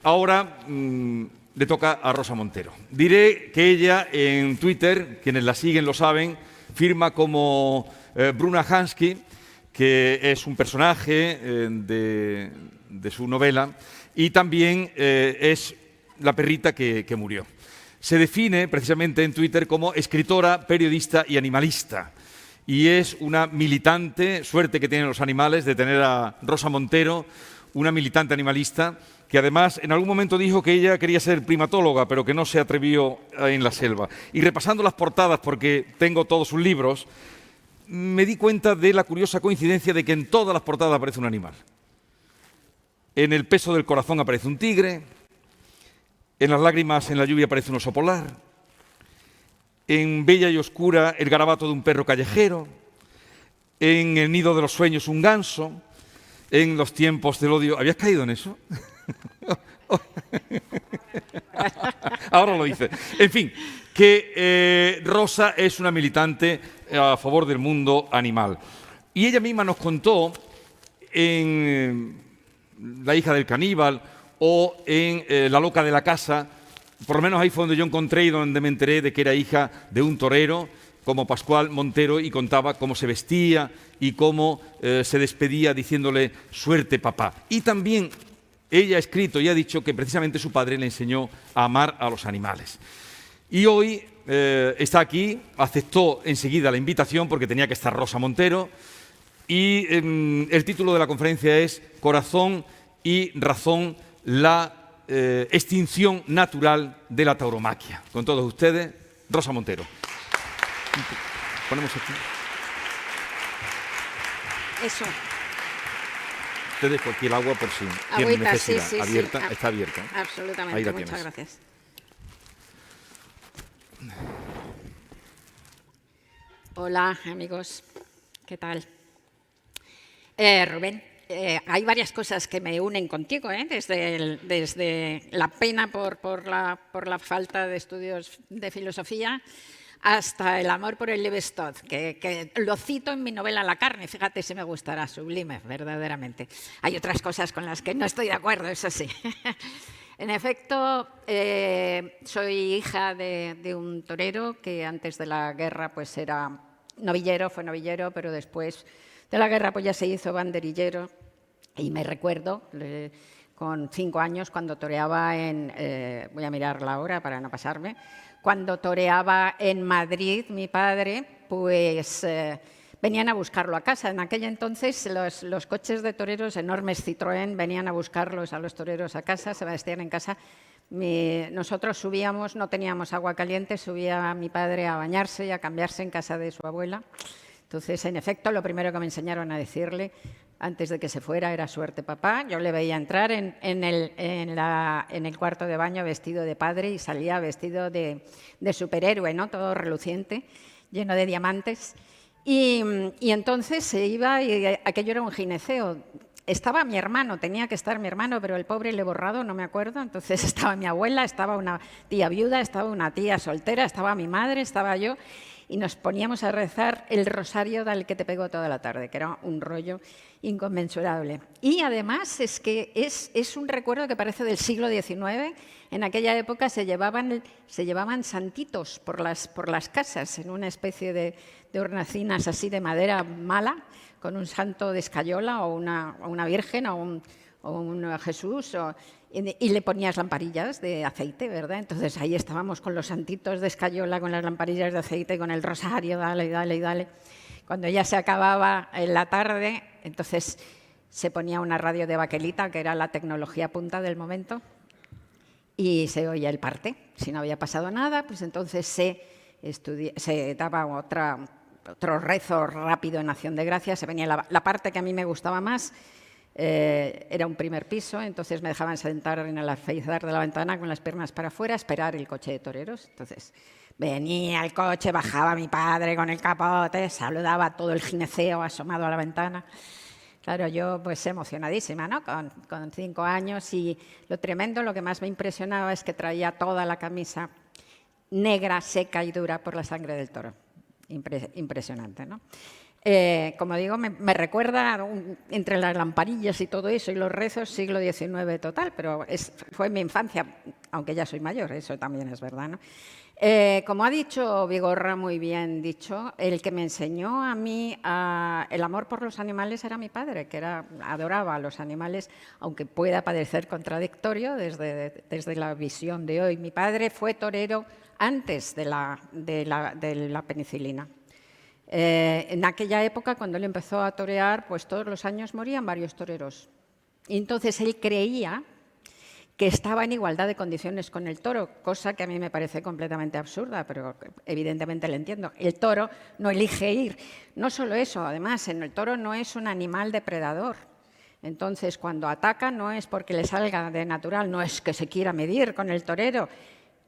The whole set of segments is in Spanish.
Ahora le toca a Rosa Montero. Diré que ella en Twitter, quienes la siguen lo saben, firma como Bruna Hansky, que es un personaje de su novela, y también es la perrita que murió. Se define precisamente en Twitter como escritora, periodista y animalista. Y es una militante, suerte que tienen los animales de tener a Rosa Montero, una militante animalista, que además en algún momento dijo que ella quería ser primatóloga, pero que no se atrevió en la selva. Y repasando las portadas, porque tengo todos sus libros, me di cuenta de la curiosa coincidencia de que en todas las portadas aparece un animal. En El peso del corazón aparece un tigre, en Las lágrimas en la lluvia aparece un oso polar, en Bella y oscura el garabato de un perro callejero, en El nido de los sueños un ganso, en Los tiempos del odio... ¿Habías caído en eso? Ahora lo hice. En fin, que Rosa es una militante a favor del mundo animal. Y ella misma nos contó en La hija del caníbal o en La loca de la casa, por lo menos ahí fue donde yo encontré y donde me enteré de que era hija de un torero como Pascual Montero y contaba cómo se vestía y cómo se despedía diciéndole suerte papá. Y también ella ha escrito y ha dicho que precisamente su padre le enseñó a amar a los animales. Y hoy está aquí, aceptó enseguida la invitación porque tenía que estar Rosa Montero y el título de la conferencia es Corazón y razón, la extinción natural de la tauromaquia. Con todos ustedes, Rosa Montero. Ponemos aquí. Eso. Te dejo aquí el agua por si tiene necesidad. Sí, abierta, sí. Está abierta. Absolutamente. Ahí la Muchas tienes. Gracias. Hola, amigos. ¿Qué tal? Rubén, hay varias cosas que me unen contigo, desde la pena por la falta de estudios de filosofía hasta el amor por el Levi-Strauss, que lo cito en mi novela La carne, fíjate si me gustará, sublime, verdaderamente. Hay otras cosas con las que no estoy de acuerdo, eso sí. En efecto, soy hija de un torero que antes de la guerra pues era novillero, fue novillero, pero después de la guerra pues ya se hizo banderillero. Y me recuerdo, con 5 años, cuando toreaba voy a mirar la hora para no pasarme, cuando toreaba en Madrid, mi padre, pues venían a buscarlo a casa. En aquel entonces los coches de toreros, enormes Citroën, venían a buscarlos a los toreros a casa, se vestían en casa. Nosotros subíamos, no teníamos agua caliente, subía mi padre a bañarse y a cambiarse en casa de su abuela. Entonces, en efecto, lo primero que me enseñaron a decirle antes de que se fuera era suerte papá. Yo le veía entrar en el cuarto de baño vestido de padre y salía vestido de superhéroe, ¿no? Todo reluciente, lleno de diamantes. Y entonces se iba y aquello era un gineceo. Estaba mi hermano, tenía que estar mi hermano, pero el pobre le he borrado, no me acuerdo. Entonces estaba mi abuela, estaba una tía viuda, estaba una tía soltera, estaba mi madre, estaba yo. Y nos poníamos a rezar el rosario del que te pegó toda la tarde, que era un rollo inconmensurable. Y además es que es un recuerdo que parece del siglo XIX. En aquella época se llevaban santitos por las casas, en una especie de hornacinas así de madera mala, con un santo de escayola o una virgen o un Jesús, y le ponías lamparillas de aceite, ¿verdad? Entonces ahí estábamos con los santitos de escayola, con las lamparillas de aceite, con el rosario, dale, dale, dale. Cuando ya se acababa en la tarde, entonces se ponía una radio de baquelita, que era la tecnología punta del momento, y se oía el parte. Si no había pasado nada, pues entonces se daba otro rezo rápido en acción de gracias. Se venía la parte que a mí me gustaba más. Era un primer piso, entonces me dejaban sentar en el alféizar de la ventana con las piernas para afuera, esperar el coche de toreros. Entonces venía el coche, bajaba mi padre con el capote, saludaba a todo el gineceo asomado a la ventana. Claro, yo pues emocionadísima, ¿no? Con 5 años, y lo tremendo, lo que más me impresionaba es que traía toda la camisa negra, seca y dura por la sangre del toro. Impresionante, ¿no? Como digo, me recuerda entre las lamparillas y todo eso y los rezos, siglo XIX total, pero fue mi infancia, aunque ya soy mayor, eso también es verdad, ¿no? Como ha dicho Vigorra, muy bien dicho, el que me enseñó a mí el amor por los animales era mi padre, que adoraba a los animales, aunque pueda parecer contradictorio desde la visión de hoy. Mi padre fue torero antes de la penicilina. En aquella época, cuando él empezó a torear, pues todos los años morían varios toreros. Y entonces él creía que estaba en igualdad de condiciones con el toro, cosa que a mí me parece completamente absurda, pero evidentemente le entiendo. El toro no elige ir. No solo eso, además, el toro no es un animal depredador. Entonces, cuando ataca no es porque le salga de natural, no es que se quiera medir con el torero.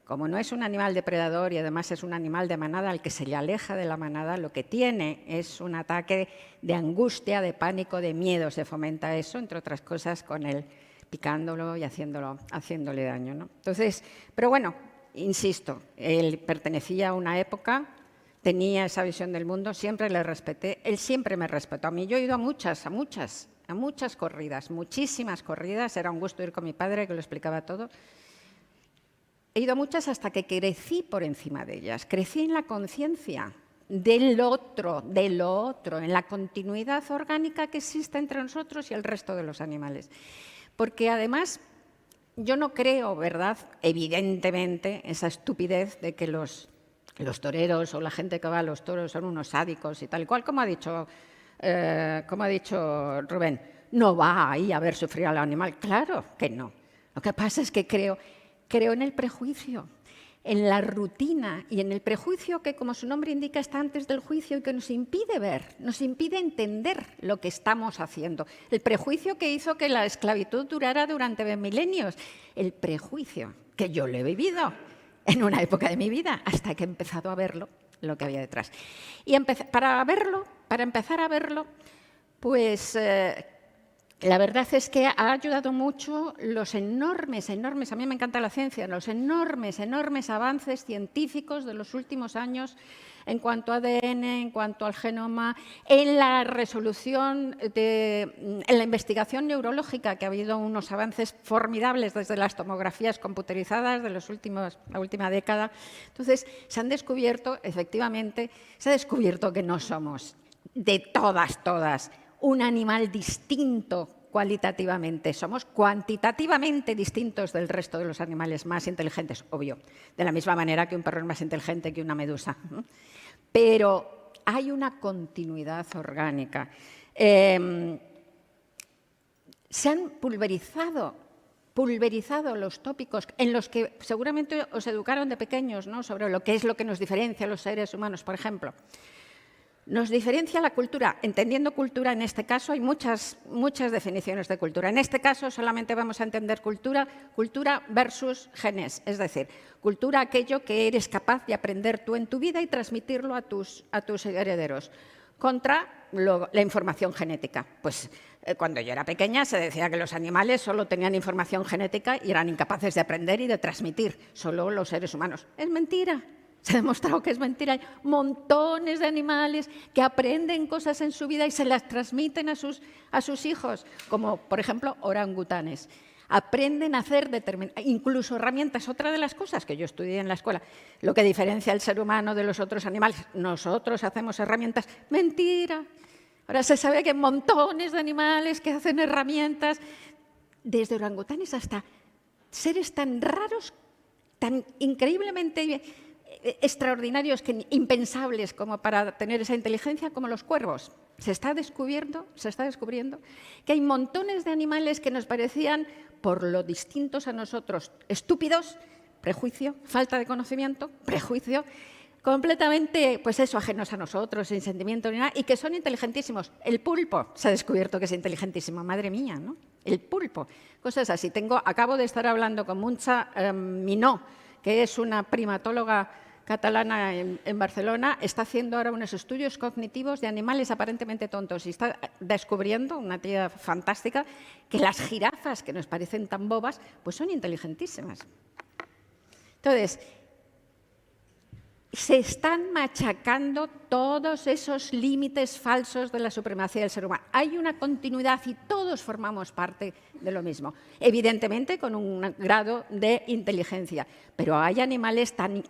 Como no es un animal depredador y además es un animal de manada al que se le aleja de la manada, lo que tiene es un ataque de angustia, de pánico, de miedo. Se fomenta eso, entre otras cosas, con él picándolo y haciéndole daño, ¿no? Entonces, pero bueno, insisto, él pertenecía a una época, tenía esa visión del mundo, siempre le respeté, él siempre me respetó a mí. Yo he ido a muchas corridas, muchísimas corridas, era un gusto ir con mi padre que lo explicaba todo. He ido a muchas hasta que crecí por encima de ellas, crecí en la conciencia del otro, en la continuidad orgánica que existe entre nosotros y el resto de los animales. Porque además yo no creo, ¿verdad?, evidentemente, esa estupidez de que los toreros o la gente que va a los toros son unos sádicos y tal y cual, como ha dicho Rubén, no va ahí a ver sufrir al animal. Claro que no. Lo que pasa es que creo en el prejuicio, en la rutina y en el prejuicio que, como su nombre indica, está antes del juicio y que nos impide ver, nos impide entender lo que estamos haciendo. El prejuicio que hizo que la esclavitud durara durante milenios. El prejuicio que yo lo he vivido en una época de mi vida hasta que he empezado a verlo, lo que había detrás. Y para empezar a verlo, pues la verdad es que ha ayudado mucho los enormes, a mí me encanta la ciencia, los enormes avances científicos de los últimos años en cuanto a ADN, en cuanto al genoma, en la resolución, en la investigación neurológica, que ha habido unos avances formidables desde las tomografías computarizadas de la última década. Entonces, se han descubierto, efectivamente, que no somos de todas, un animal distinto cualitativamente. Somos cuantitativamente distintos del resto de los animales más inteligentes, obvio, de la misma manera que un perro es más inteligente que una medusa. Pero hay una continuidad orgánica. Se han pulverizado los tópicos en los que seguramente os educaron de pequeños, ¿no?, sobre lo que es lo que nos diferencia a los seres humanos, por ejemplo. Nos diferencia la cultura. Entendiendo cultura, en este caso, hay muchas definiciones de cultura. En este caso, solamente vamos a entender cultura versus genes, es decir, cultura aquello que eres capaz de aprender tú en tu vida y transmitirlo a tus herederos, contra la información genética. Pues cuando yo era pequeña se decía que los animales solo tenían información genética y eran incapaces de aprender y de transmitir, solo los seres humanos. Es mentira. Se ha demostrado que es mentira. Hay montones de animales que aprenden cosas en su vida y se las transmiten a sus hijos, como por ejemplo orangutanes. Aprenden a hacer incluso herramientas. Otra de las cosas que yo estudié en la escuela, lo que diferencia al ser humano de los otros animales, nosotros hacemos herramientas. Mentira. Ahora se sabe que hay montones de animales que hacen herramientas, desde orangutanes hasta seres tan raros, tan increíblemente extraordinarios, impensables como para tener esa inteligencia, como los cuervos. Se está descubriendo que hay montones de animales que nos parecían, por lo distintos a nosotros, estúpidos, prejuicio, falta de conocimiento, prejuicio, completamente, pues eso, ajenos a nosotros, sin sentimiento ni nada, y que son inteligentísimos. El pulpo se ha descubierto que es inteligentísimo, madre mía, ¿no? El pulpo, cosas así. Acabo de estar hablando con Muntsa Minó, que es una primatóloga catalana en Barcelona, está haciendo ahora unos estudios cognitivos de animales aparentemente tontos y está descubriendo, una tía fantástica, que las jirafas, que nos parecen tan bobas, pues son inteligentísimas. Entonces, se están machacando todos esos límites falsos de la supremacía del ser humano. Hay una continuidad y todos formamos parte de lo mismo, evidentemente con un grado de inteligencia, pero hay animales tan...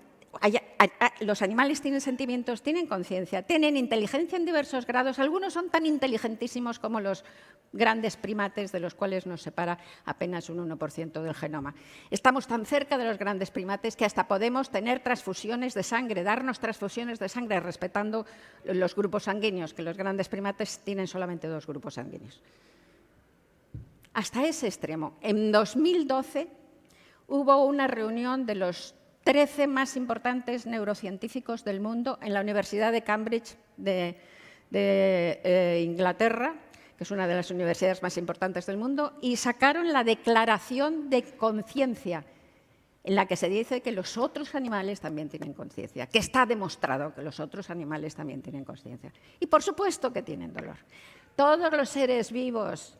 los animales tienen sentimientos, tienen conciencia, tienen inteligencia en diversos grados. Algunos son tan inteligentísimos como los grandes primates, de los cuales nos separa apenas un 1% del genoma. Estamos tan cerca de los grandes primates que hasta podemos tener transfusiones de sangre, darnos transfusiones de sangre respetando los grupos sanguíneos, que los grandes primates tienen solamente 2 grupos sanguíneos. Hasta ese extremo. En 2012 hubo una reunión de los 13 más importantes neurocientíficos del mundo en la Universidad de Cambridge de Inglaterra, que es una de las universidades más importantes del mundo, y sacaron la Declaración de Conciencia, en la que se dice que los otros animales también tienen conciencia, que está demostrado que los otros animales también tienen conciencia. Y por supuesto que tienen dolor. Todos los seres vivos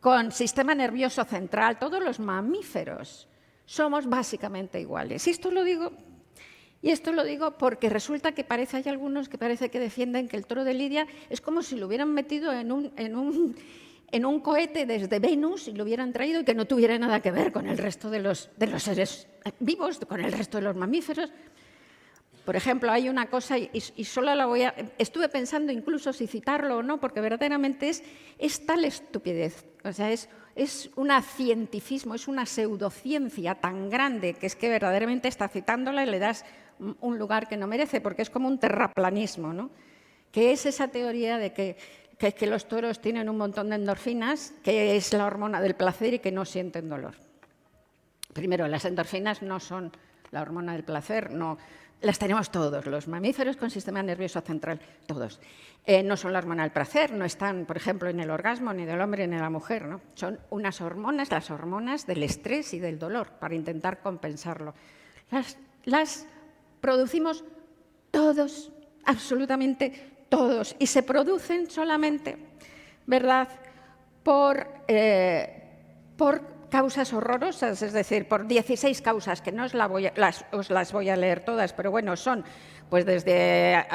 con sistema nervioso central, todos los mamíferos, somos básicamente iguales. Y esto lo digo porque resulta que hay algunos que parece que defienden que el toro de Lidia es como si lo hubieran metido en un cohete desde Venus y lo hubieran traído y que no tuviera nada que ver con el resto de los seres vivos, con el resto de los mamíferos. Por ejemplo, hay una cosa, y solo estuve pensando incluso si citarlo o no, porque verdaderamente es tal estupidez. O sea, es un cientificismo, es una pseudociencia tan grande que es que verdaderamente está citándola y le das un lugar que no merece, porque es como un terraplanismo, ¿no? Que es esa teoría de que los toros tienen un montón de endorfinas, que es la hormona del placer y que no sienten dolor. Primero, las endorfinas no son la hormona del placer, no. Las tenemos todos, los mamíferos con sistema nervioso central, todos. No son la hormona del placer, no están, por ejemplo, en el orgasmo ni del hombre ni de la mujer, ¿no? Son unas hormonas, las hormonas del estrés y del dolor, para intentar compensarlo. Las producimos todos, absolutamente todos, y se producen solamente, ¿verdad?, por causas horrorosas, es decir, por 16 causas, que no os las voy a leer todas, pero bueno, son pues desde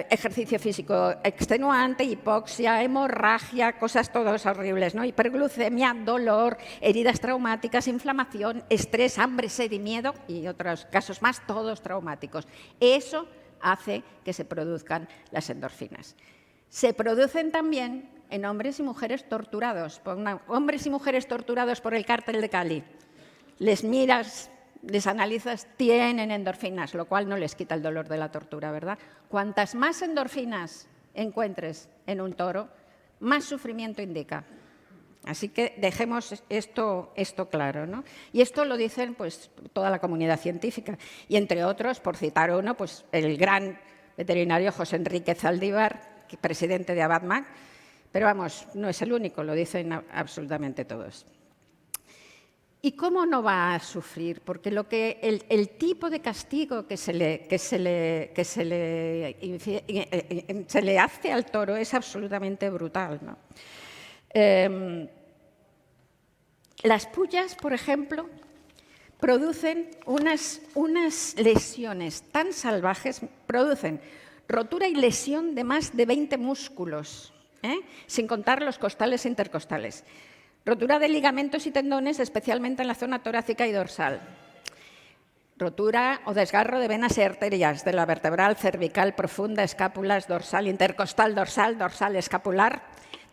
ejercicio físico extenuante, hipoxia, hemorragia, cosas todas horribles, ¿no? Hiperglucemia, dolor, heridas traumáticas, inflamación, estrés, hambre, sed y miedo y otros casos más, todos traumáticos. Eso hace que se produzcan las endorfinas. Se producen también en hombres y mujeres torturados, hombres y mujeres torturados por el cártel de Cali. Les miras, les analizas, tienen endorfinas, lo cual no les quita el dolor de la tortura, ¿verdad? Cuantas más endorfinas encuentres en un toro, más sufrimiento indica. Así que dejemos esto claro, ¿no? Y esto lo dicen pues toda la comunidad científica. Y entre otros, por citar uno, pues el gran veterinario José Enrique Zaldívar, presidente de ABATMAC, pero vamos, no es el único, lo dicen absolutamente todos. ¿Y cómo no va a sufrir? Porque el tipo de castigo que se le hace al toro es absolutamente brutal, ¿no? Las pullas, por ejemplo, producen unas lesiones tan salvajes, producen rotura y lesión de más de 20 músculos, sin contar los costales e intercostales. Rotura de ligamentos y tendones, especialmente en la zona torácica y dorsal. Rotura o desgarro de venas y arterias de la vertebral, cervical, profunda, escápulas, dorsal, intercostal, dorsal escapular,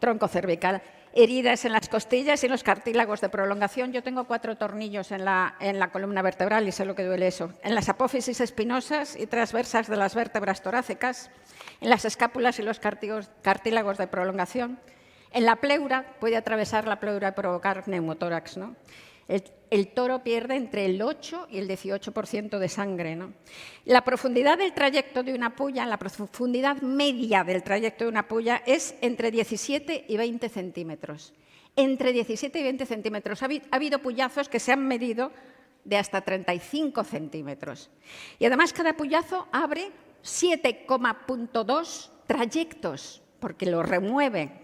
tronco cervical. Heridas en las costillas y en los cartílagos de prolongación. Yo tengo 4 tornillos en la columna vertebral y sé lo que duele eso. En las apófisis espinosas y transversas de las vértebras torácicas, en las escápulas y los cartílagos de prolongación. En la pleura, puede atravesar la pleura y provocar neumotórax, ¿no? El toro pierde entre el 8 y el 18% de sangre, ¿no? La profundidad del trayecto de una puya, la profundidad media del trayecto de una puya es entre 17 y 20 centímetros. Entre 17 y 20 centímetros. Ha habido puyazos que se han medido de hasta 35 centímetros. Y además cada puyazo abre 7,2 trayectos, porque lo remueve.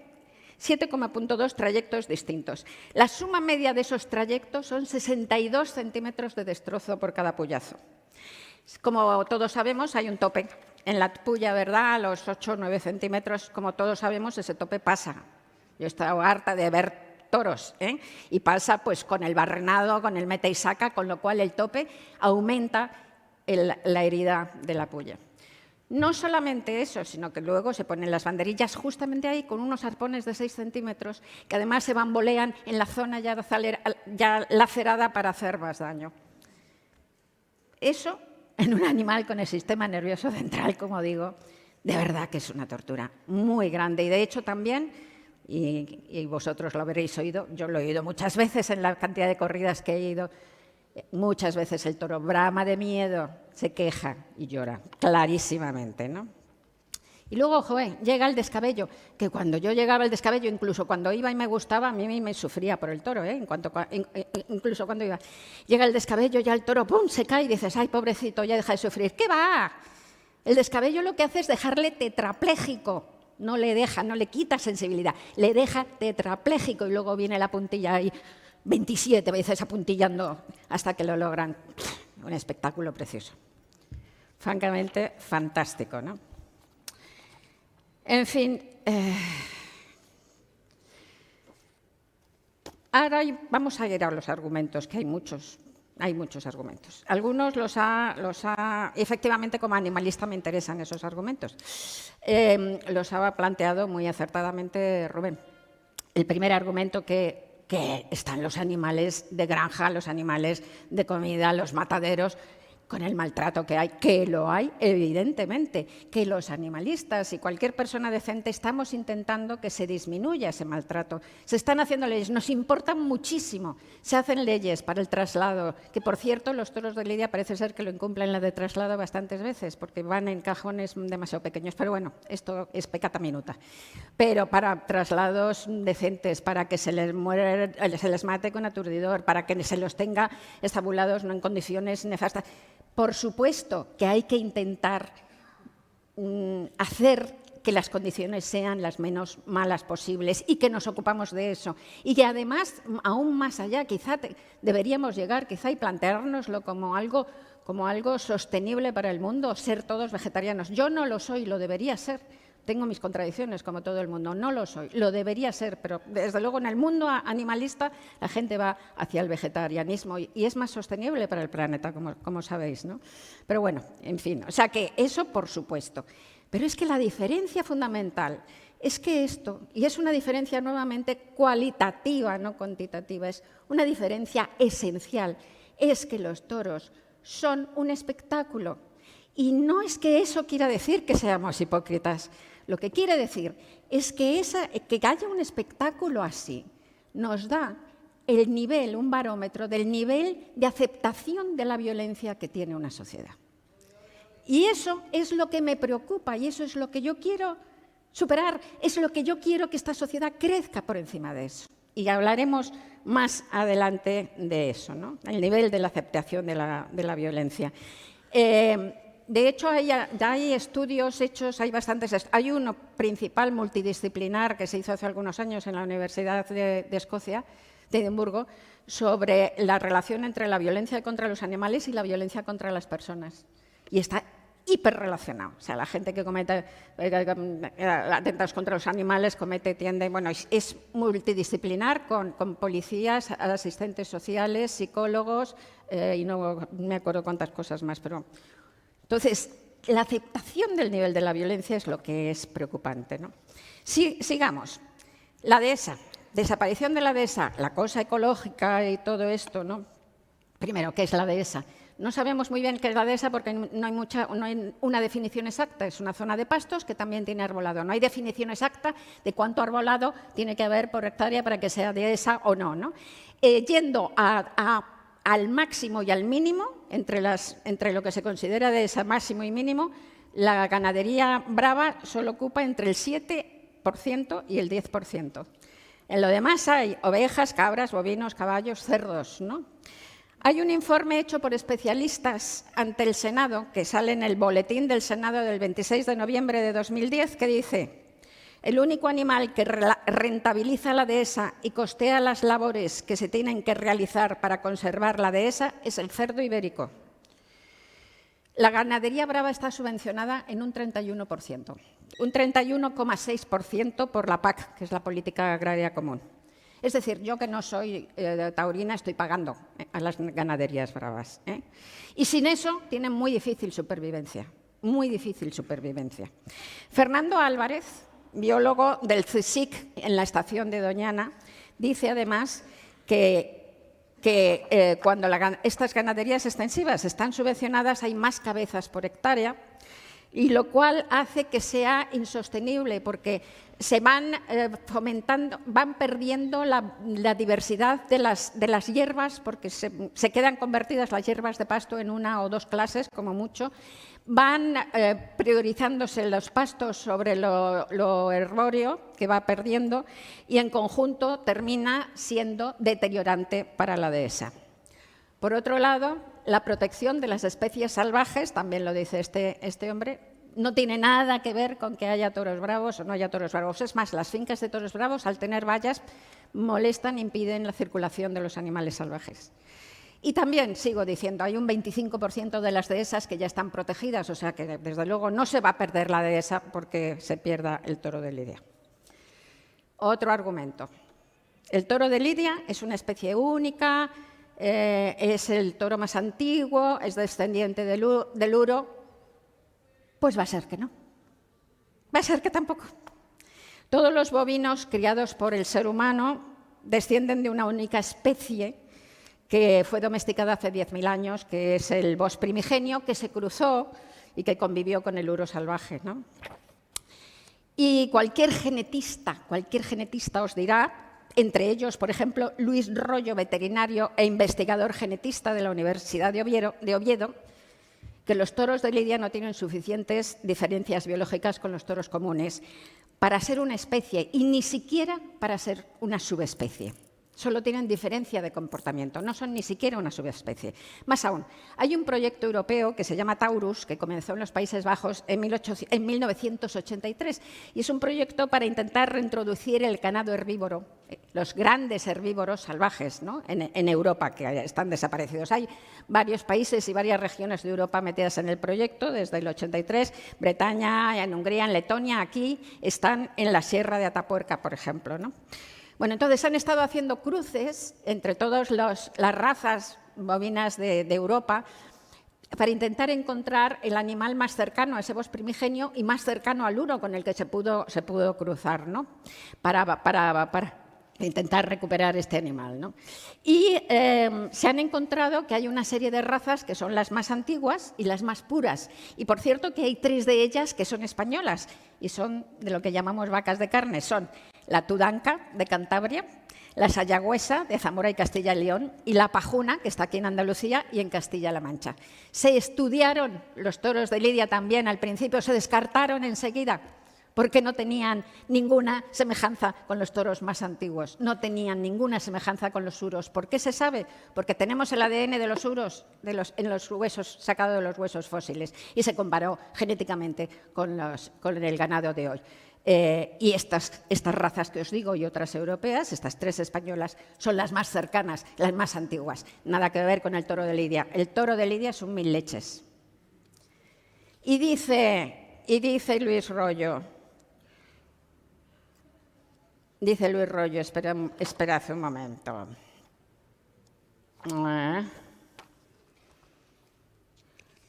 7,2 trayectos distintos. La suma media de esos trayectos son 62 centímetros de destrozo por cada puyazo. Como todos sabemos, hay un tope en la puya, ¿verdad? A los 8 o 9 centímetros, como todos sabemos, ese tope pasa. Yo he estado harta de ver toros, y pasa pues con el barrenado, con el meta y saca, con lo cual el tope aumenta la herida de la puya. No solamente eso, sino que luego se ponen las banderillas justamente ahí con unos arpones de 6 centímetros que además se bambolean en la zona ya lacerada para hacer más daño. Eso, en un animal con el sistema nervioso central, como digo, de verdad que es una tortura muy grande. Y de hecho también, y vosotros lo habréis oído, yo lo he oído muchas veces en la cantidad de corridas que he ido, muchas veces el toro brama de miedo, se queja y llora, clarísimamente, ¿no? Y luego, llega el descabello, que cuando yo llegaba al descabello, incluso cuando iba y me gustaba, a mí me sufría por el toro, incluso cuando iba. Llega el descabello, ya el toro, ¡pum!, se cae y dices, ¡ay, pobrecito, ya deja de sufrir! ¿Qué va? El descabello lo que hace es dejarle tetrapléjico, no le quita sensibilidad, le deja tetrapléjico y luego viene la puntilla ahí, 27 veces apuntillando hasta que lo logran. Un espectáculo precioso. Francamente, fantástico, ¿no? En fin, ahora vamos a ir a los argumentos, que hay muchos argumentos. Algunos efectivamente, como animalista me interesan esos argumentos. Los ha planteado muy acertadamente Rubén. El primer argumento que están los animales de granja, los animales de comida, los mataderos, con el maltrato que lo hay, evidentemente, que los animalistas y cualquier persona decente estamos intentando que se disminuya ese maltrato. Se están haciendo leyes, nos importan muchísimo. Se hacen leyes para el traslado, que por cierto los toros de Lidia parece ser que lo incumplen la de traslado bastantes veces, porque van en cajones demasiado pequeños. Pero bueno, esto es peccata minuta. Pero para traslados decentes, para que se les mate con aturdidor, para que se los tenga estabulados no en condiciones nefastas. Por supuesto que hay que intentar hacer que las condiciones sean las menos malas posibles y que nos ocupamos de eso. Y que además, aún más allá, quizá deberíamos llegar y planteárnoslo como algo sostenible para el mundo, ser todos vegetarianos. Yo no lo soy, lo debería ser. Tengo mis contradicciones, como todo el mundo, no lo soy, lo debería ser, pero desde luego en el mundo animalista la gente va hacia el vegetarianismo y es más sostenible para el planeta, como sabéis, ¿no? Pero bueno, en fin, o sea que eso por supuesto. Pero es que la diferencia fundamental es que esto, y es una diferencia nuevamente cualitativa, no cuantitativa, es una diferencia esencial, es que los toros son un espectáculo. Y no es que eso quiera decir que seamos hipócritas. Lo que quiere decir es que haya un espectáculo así nos da el nivel, un barómetro del nivel de aceptación de la violencia que tiene una sociedad. Y eso es lo que me preocupa y eso es lo que yo quiero superar, es lo que yo quiero que esta sociedad crezca por encima de eso. Y hablaremos más adelante de eso, ¿no? El nivel de la aceptación de la violencia. De hecho, ya hay estudios hechos, hay bastantes. Hay uno principal multidisciplinar que se hizo hace algunos años en la Universidad de Escocia, de Edimburgo, sobre la relación entre la violencia contra los animales y la violencia contra las personas. Y está hiperrelacionado. O sea, la gente que comete atentados contra los animales es multidisciplinar con policías, asistentes sociales, psicólogos y no me acuerdo cuántas cosas más, pero... Entonces, la aceptación del nivel de la violencia es lo que es preocupante, ¿no? Sigamos. La dehesa, desaparición de la dehesa, la cosa ecológica y todo esto, ¿no? Primero, ¿qué es la dehesa? No sabemos muy bien qué es la dehesa porque no hay una definición exacta. Es una zona de pastos que también tiene arbolado. No hay definición exacta de cuánto arbolado tiene que haber por hectárea para que sea dehesa o no, ¿no? Yendo al máximo y al mínimo, entre lo que se considera de ese máximo y mínimo, la ganadería brava solo ocupa entre el 7% y el 10%. En lo demás hay ovejas, cabras, bovinos, caballos, cerdos, ¿no? Hay un informe hecho por especialistas ante el Senado, que sale en el boletín del Senado del 26 de noviembre de 2010, que dice: el único animal que rentabiliza la dehesa y costea las labores que se tienen que realizar para conservar la dehesa es el cerdo ibérico. La ganadería brava está subvencionada en un 31%, un 31,6% por la PAC, que es la Política Agraria Común. Es decir, yo que no soy taurina estoy pagando a las ganaderías bravas. Y sin eso tienen muy difícil supervivencia, muy difícil supervivencia. Fernando Álvarez, biólogo del CSIC en la estación de Doñana, dice además que cuando estas ganaderías extensivas están subvencionadas hay más cabezas por hectárea, y lo cual hace que sea insostenible porque se van fomentando, van perdiendo la diversidad de las hierbas, porque se quedan convertidas las hierbas de pasto en una o dos clases como mucho, van priorizándose los pastos sobre lo herbóreo, que va perdiendo, y en conjunto termina siendo deteriorante para la dehesa. Por otro lado, la protección de las especies salvajes, también lo dice este hombre, no tiene nada que ver con que haya toros bravos o no haya toros bravos. Es más, las fincas de toros bravos, al tener vallas, molestan e impiden la circulación de los animales salvajes. Y también, sigo diciendo, hay un 25% de las dehesas que ya están protegidas, o sea que desde luego no se va a perder la dehesa porque se pierda el toro de Lidia. Otro argumento. El toro de Lidia es una especie única, es el toro más antiguo, es descendiente del Uro. Pues va a ser que no. Va a ser que tampoco. Todos los bovinos criados por el ser humano descienden de una única especie que fue domesticada hace 10.000 años, que es el bos primigenio, que se cruzó y que convivió con el uro salvaje, ¿no? Y cualquier genetista os dirá, entre ellos, por ejemplo, Luis Rollo, veterinario e investigador genetista de la Universidad de Oviedo, que los toros de Lidia no tienen suficientes diferencias biológicas con los toros comunes para ser una especie y ni siquiera para ser una subespecie. Solo tienen diferencia de comportamiento, no son ni siquiera una subespecie. Más aún, hay un proyecto europeo que se llama Taurus, que comenzó en los Países Bajos en 1983, y es un proyecto para intentar reintroducir el ganado herbívoro, los grandes herbívoros salvajes, ¿no? en Europa, que están desaparecidos. Hay varios países y varias regiones de Europa metidas en el proyecto desde el 83, Bretaña, en Hungría, en Letonia, aquí están en la Sierra de Atapuerca, por ejemplo, ¿no? Bueno, entonces han estado haciendo cruces entre todas las razas bovinas de Europa para intentar encontrar el animal más cercano a ese bos primigenio y más cercano al uro con el que se pudo cruzar, ¿no? Para intentar recuperar este animal, ¿no? Y se han encontrado que hay una serie de razas que son las más antiguas y las más puras. Y por cierto que hay 3 de ellas que son españolas y son de lo que llamamos vacas de carne. Son la Tudanca de Cantabria, la Sayagüesa de Zamora y Castilla y León y la Pajuna, que está aquí en Andalucía y en Castilla-La Mancha. Se estudiaron los toros de Lidia también, al principio se descartaron enseguida porque no tenían ninguna semejanza con los toros más antiguos, no tenían ninguna semejanza con los uros. ¿Por qué se sabe? Porque tenemos el ADN de los uros en los huesos, sacado de los huesos fósiles, y se comparó genéticamente con el ganado de hoy. Y estas razas que os digo y otras europeas, estas 3 españolas, son las más cercanas, las más antiguas. Nada que ver con el toro de Lidia. El toro de Lidia es un 1000 leches. Y dice Luis Rollo, esperad un momento.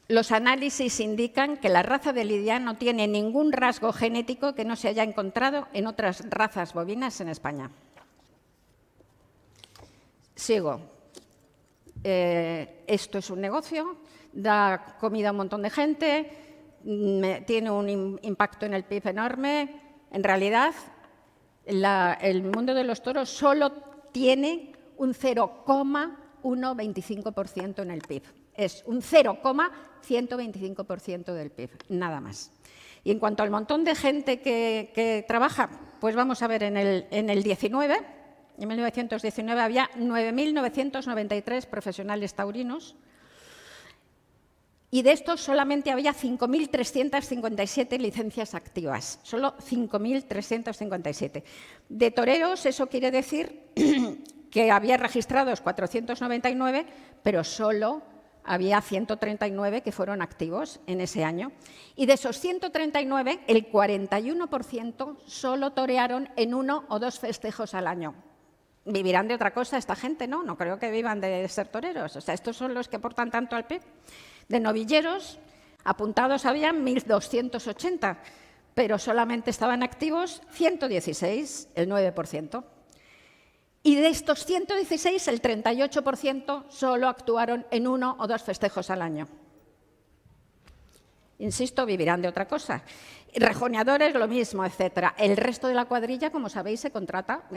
Los análisis indican que la raza de Lidia no tiene ningún rasgo genético que no se haya encontrado en otras razas bovinas en España. Sigo. Esto es un negocio, da comida a un montón de gente, tiene un impacto en el PIB enorme. En realidad, el mundo de los toros solo tiene un 0,125% en el PIB. Es un 0,125% del PIB, nada más. Y en cuanto al montón de gente que trabaja, pues vamos a ver, en el 1919 había 9.993 profesionales taurinos y de estos solamente había 5.357 licencias activas, solo 5.357. De toreros, eso quiere decir que había registrados 499, pero solo había 139 que fueron activos en ese año. Y de esos 139, el 41% solo torearon en 1 o 2 festejos al año. ¿Vivirán de otra cosa esta gente? No, no creo que vivan de ser toreros. O sea, estos son los que aportan tanto al PIB. De novilleros, apuntados habían 1.280, pero solamente estaban activos 116, el 9%. Y de estos 116, el 38% solo actuaron en 1 o 2 festejos al año. Insisto, vivirán de otra cosa. Rejoneadores, lo mismo, etcétera. El resto de la cuadrilla, como sabéis, se contrata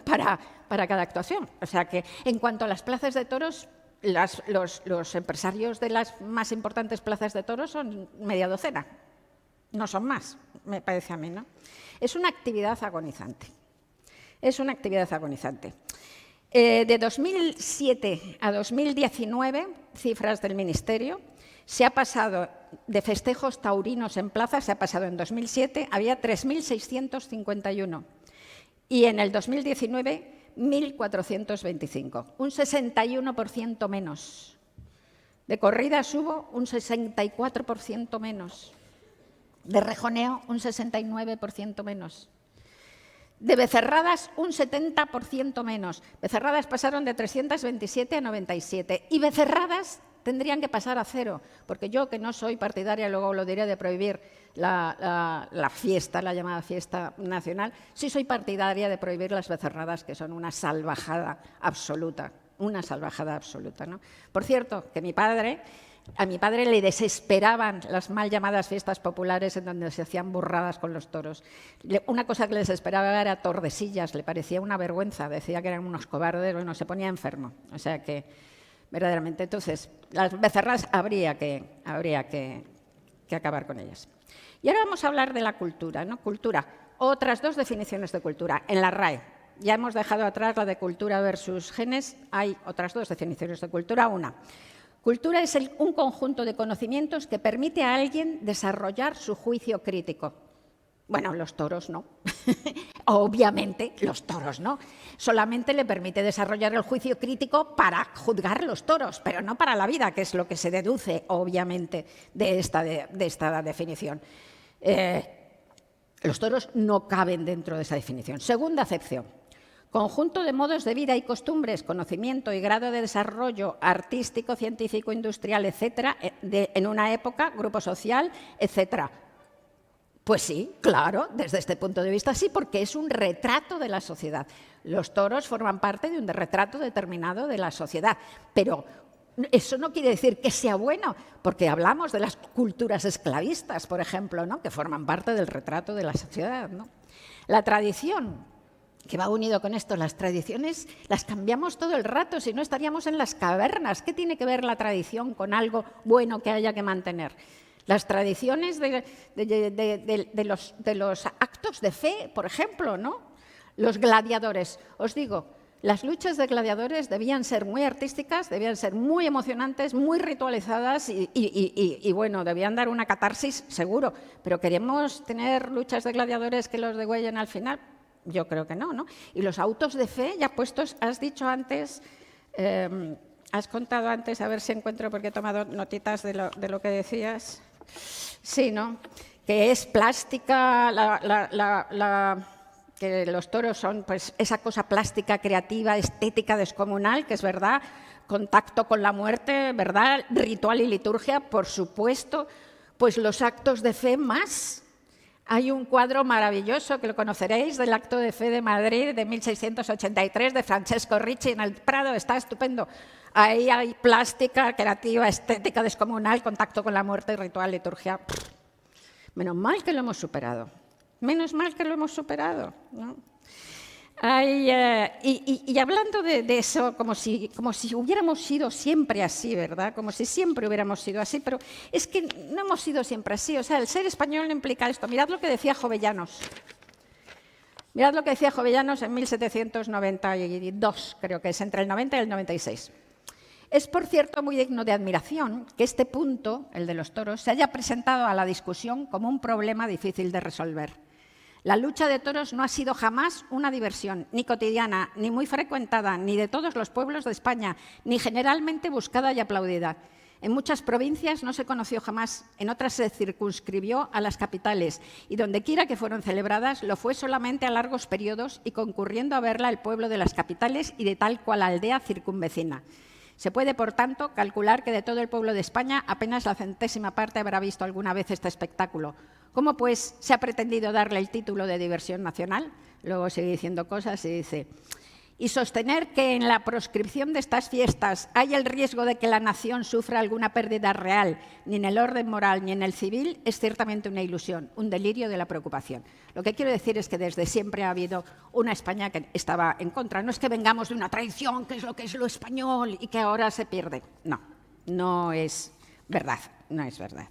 para cada actuación. O sea que, en cuanto a las plazas de toros, los empresarios de las más importantes plazas de toros son media docena. No son más, me parece a mí, ¿no? Es una actividad agonizante. Es una actividad agonizante. De 2007 a 2019, cifras del Ministerio, se ha pasado de festejos taurinos en plazas, se ha pasado en 2007, había 3.651 y en el 2019, 1.425, un 61% menos. De corridas hubo un 64% menos. De rejoneo, un 69% menos. De becerradas, un 70% menos. Becerradas pasaron de 327 a 97. Y becerradas tendrían que pasar a 0, porque yo, que no soy partidaria, luego lo diré, de prohibir la fiesta, la llamada fiesta nacional, sí soy partidaria de prohibir las becerradas, que son una salvajada absoluta, ¿no? Por cierto, que a mi padre le desesperaban las mal llamadas fiestas populares en donde se hacían burradas con los toros. Una cosa que le desesperaba era Tordesillas, le parecía una vergüenza, decía que eran unos cobardes, bueno, se ponía enfermo. O sea que, verdaderamente, entonces, las becerras habría que acabar con ellas. Y ahora vamos a hablar de la cultura, ¿no? Cultura, otras 2 definiciones de cultura. En la RAE, ya hemos dejado atrás la de cultura versus genes, hay otras 2 definiciones de cultura. Una, cultura es un conjunto de conocimientos que permite a alguien desarrollar su juicio crítico. Bueno, los toros no. Obviamente, los toros no. Solamente le permite desarrollar el juicio crítico para juzgar los toros, pero no para la vida, que es lo que se deduce, obviamente, de esta definición. Los toros no caben dentro de esa definición. Segunda acepción. Conjunto de modos de vida y costumbres, conocimiento y grado de desarrollo artístico, científico, industrial, etcétera, en una época, grupo social, etcétera. Pues sí, claro, desde este punto de vista sí, porque es un retrato de la sociedad. Los toros forman parte de un retrato determinado de la sociedad, pero eso no quiere decir que sea bueno, porque hablamos de las culturas esclavistas, por ejemplo, ¿no?, que forman parte del retrato de la sociedad, ¿no? La tradición, que va unido con esto, las tradiciones las cambiamos todo el rato, si no estaríamos en las cavernas. ¿Qué tiene que ver la tradición con algo bueno que haya que mantener? Las tradiciones de los actos de fe, por ejemplo, ¿no? Los gladiadores. Os digo, las luchas de gladiadores debían ser muy artísticas, debían ser muy emocionantes, muy ritualizadas y bueno, debían dar una catarsis, seguro. Pero ¿queremos tener luchas de gladiadores que los degüellen al final? Yo creo que no, ¿no? Y los autos de fe ya puestos, has dicho antes... has contado antes, a ver si encuentro, porque he tomado notitas de lo que decías. Sí, ¿no? Que es plástica, que los toros son pues esa cosa plástica, creativa, estética, descomunal, que es verdad, contacto con la muerte, ¿verdad? Ritual y liturgia, por supuesto, pues los actos de fe más. Hay un cuadro maravilloso, que lo conoceréis, del Acto de Fe de Madrid de 1683, de Francesco Ricci en el Prado, está estupendo. Ahí hay plástica, creativa, estética, descomunal, contacto con la muerte, ritual, liturgia. Menos mal que lo hemos superado. Menos mal que lo hemos superado, ¿no? Y hablando de eso, como si hubiéramos sido siempre así, ¿verdad? Como si siempre hubiéramos sido así, pero es que no hemos sido siempre así. O sea, el ser español no implica esto. Mirad lo que decía Jovellanos. Mirad lo que decía Jovellanos en 1792, creo que es, entre el 90 y el 96. Es, por cierto, muy digno de admiración que este punto, el de los toros, se haya presentado a la discusión como un problema difícil de resolver. La lucha de toros no ha sido jamás una diversión, ni cotidiana, ni muy frecuentada, ni de todos los pueblos de España, ni generalmente buscada y aplaudida. En muchas provincias no se conoció jamás, en otras se circunscribió a las capitales, y dondequiera que fueron celebradas lo fue solamente a largos periodos y concurriendo a verla el pueblo de las capitales y de tal cual aldea circunvecina. Se puede, por tanto, calcular que de todo el pueblo de España apenas la 100ª parte habrá visto alguna vez este espectáculo. ¿Cómo, pues, se ha pretendido darle el título de diversión nacional? Luego sigue diciendo cosas y dice: y sostener que en la proscripción de estas fiestas hay el riesgo de que la nación sufra alguna pérdida real, ni en el orden moral ni en el civil, es ciertamente una ilusión, un delirio de la preocupación. Lo que quiero decir es que desde siempre ha habido una España que estaba en contra. No es que vengamos de una tradición, que es lo español, y que ahora se pierde. No, no es verdad, no es verdad.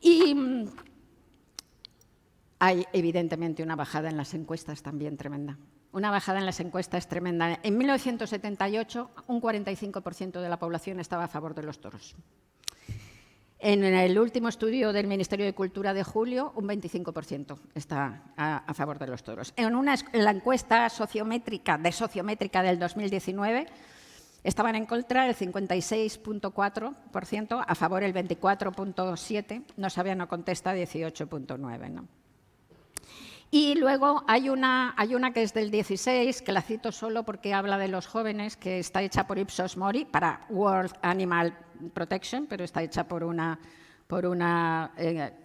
Y hay evidentemente una bajada en las encuestas también tremenda. Una bajada en las encuestas tremenda. En 1978, un 45% de la población estaba a favor de los toros. En el último estudio del Ministerio de Cultura de julio, un 25% está a favor de los toros. En la encuesta sociométrica del 2019, estaban en contra el 56,4%, a favor el 24,7%, no sabe, no contesta 18,9%, ¿no? Y luego hay una que es del 16, que la cito solo porque habla de los jóvenes, que está hecha por Ipsos Mori, para World Animal Protection, pero está hecha por una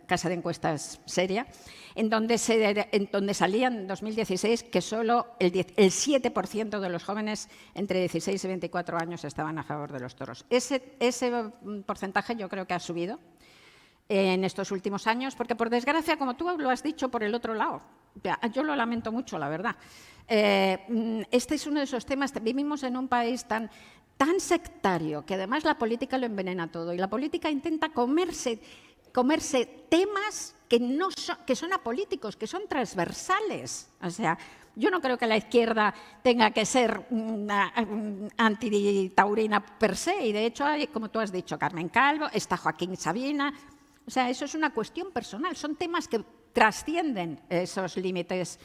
casa de encuestas seria, en donde salía en 2016 que solo el 7% de los jóvenes entre 16 y 24 años estaban a favor de los toros. Ese porcentaje yo creo que ha subido en estos últimos años, porque por desgracia, como tú lo has dicho, por el otro lado, yo lo lamento mucho, la verdad. Este es uno de esos temas. Vivimos en un país tan sectario que además la política lo envenena todo, y la política intenta comerse temas que son apolíticos, que son transversales. O sea, yo no creo que la izquierda tenga que ser antitaurina per se, y de hecho hay, como tú has dicho, Carmen Calvo, está Joaquín Sabina. O sea, eso es una cuestión personal, son temas que trascienden esos límites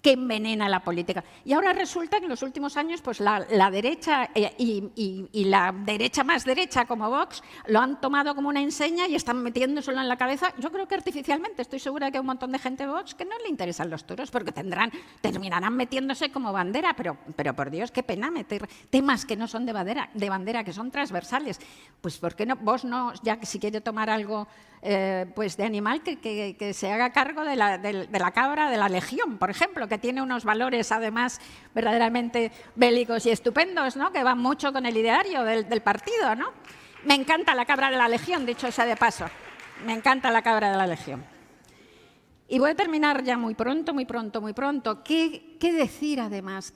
que envenena la política. Y ahora resulta que en los últimos años pues la derecha y la derecha más derecha como Vox lo han tomado como una enseña y están metiéndoselo en la cabeza. Yo creo que artificialmente. Estoy segura que hay un montón de gente de Vox que no le interesan los toros porque terminarán metiéndose como bandera. Pero por Dios, qué pena meter temas que no son de bandera, que son transversales. Pues ¿por qué no? Vos no, ya que si quiere tomar algo pues de animal, que se haga cargo de la cabra de la Legión, por ejemplo, que tiene unos valores además verdaderamente bélicos y estupendos, ¿no? Que van mucho con el ideario del partido, ¿no? Me encanta la cabra de la Legión, dicho sea de paso. Me encanta la cabra de la Legión. Y voy a terminar ya muy pronto. ¿Qué decir además?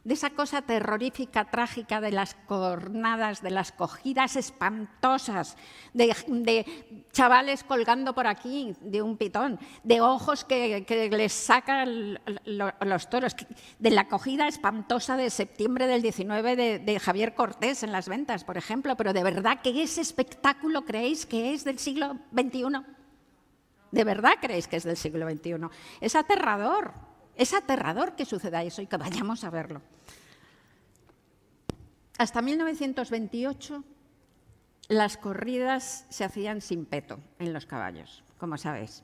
De esa cosa terrorífica, trágica de las cornadas, de las cogidas espantosas, de chavales colgando por aquí de un pitón, de ojos que les sacan los toros, de la cogida espantosa de septiembre del 19 de Javier Cortés en Las Ventas, por ejemplo. Pero ¿de verdad que ese espectáculo creéis que es del siglo XXI? ¿De verdad creéis que es del siglo XXI? Es aterrador. Es aterrador que suceda eso y que vayamos a verlo. Hasta 1928 las corridas se hacían sin peto en los caballos, como sabéis.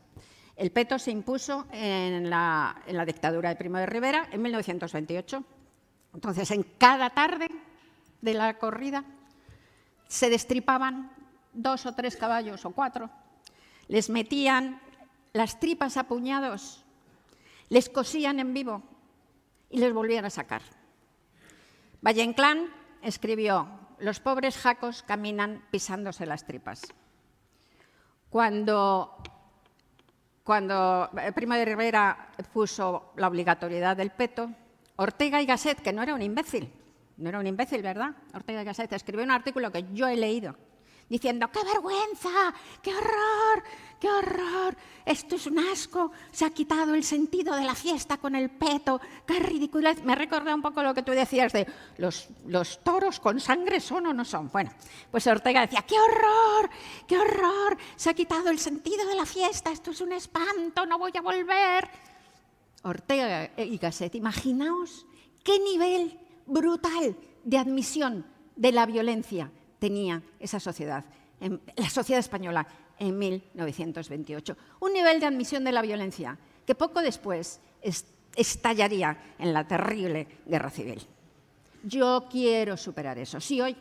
El peto se impuso en la dictadura de Primo de Rivera en 1928. Entonces, en cada tarde de la corrida se destripaban 2 o 3 caballos o 4, les metían las tripas a puñados, les cosían en vivo y les volvían a sacar. Valle Inclán escribió: los pobres jacos caminan pisándose las tripas. Cuando Primo de Rivera puso la obligatoriedad del peto, Ortega y Gasset, que no era un imbécil, ¿verdad? Ortega y Gasset escribió un artículo que yo he leído, diciendo ¡qué vergüenza! ¡Qué horror! ¡Qué horror! Esto es un asco, se ha quitado el sentido de la fiesta con el peto, qué ridiculez. Me recuerda un poco lo que tú decías de los toros con sangre son o no son. Bueno, pues Ortega decía ¡qué horror! ¡Qué horror! Se ha quitado el sentido de la fiesta, esto es un espanto, no voy a volver. Ortega y Gasset, imaginaos qué nivel brutal de admisión de la violencia tenía esa sociedad, la sociedad española en 1928. Un nivel de admisión de la violencia que poco después estallaría en la terrible guerra civil. Yo quiero superar eso. Si hoy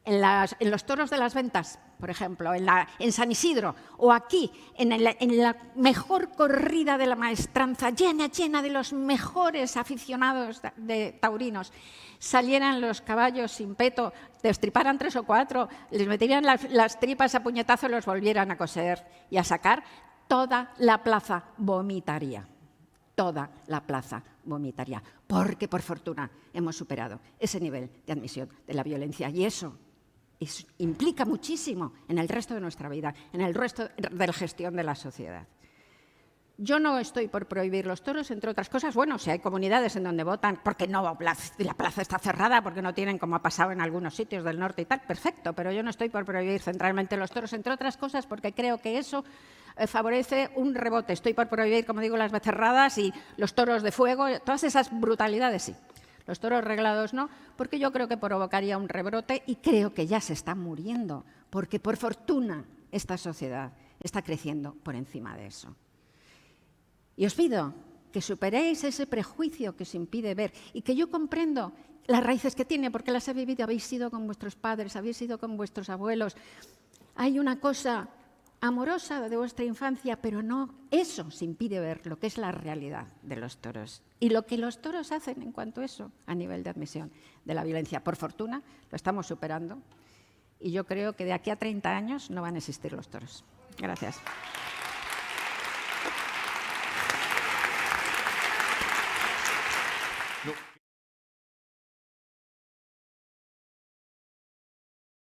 en los toros de las ventas, por ejemplo, en San Isidro, o aquí, en la mejor corrida de la maestranza, llena de los mejores aficionados de taurinos, salieran los caballos sin peto, destriparan 3 o 4, les meterían las tripas a puñetazo y los volvieran a coser y a sacar, toda la plaza vomitaría. Toda la plaza vomitaría, porque por fortuna hemos superado ese nivel de admisión de la violencia, y eso implica muchísimo en el resto de nuestra vida, en el resto de la gestión de la sociedad. Yo no estoy por prohibir los toros, entre otras cosas. Bueno, si hay comunidades en donde votan porque no, la plaza está cerrada, porque no tienen, como ha pasado en algunos sitios del norte y tal, perfecto, pero yo no estoy por prohibir centralmente los toros, entre otras cosas porque creo que eso favorece un rebote. Estoy por prohibir, como digo, las becerradas y los toros de fuego, todas esas brutalidades sí. Los toros reglados no, porque yo creo que provocaría un rebrote y creo que ya se está muriendo, porque por fortuna esta sociedad está creciendo por encima de eso. Y os pido que superéis ese prejuicio que os impide ver y que yo comprendo las raíces que tiene, porque las he vivido, habéis sido con vuestros padres, habéis sido con vuestros abuelos. Hay una cosa amorosa de vuestra infancia, pero no eso os impide ver lo que es la realidad de los toros y lo que los toros hacen en cuanto a eso, a nivel de admisión de la violencia. Por fortuna, lo estamos superando y yo creo que de aquí a 30 años no van a existir los toros. Gracias.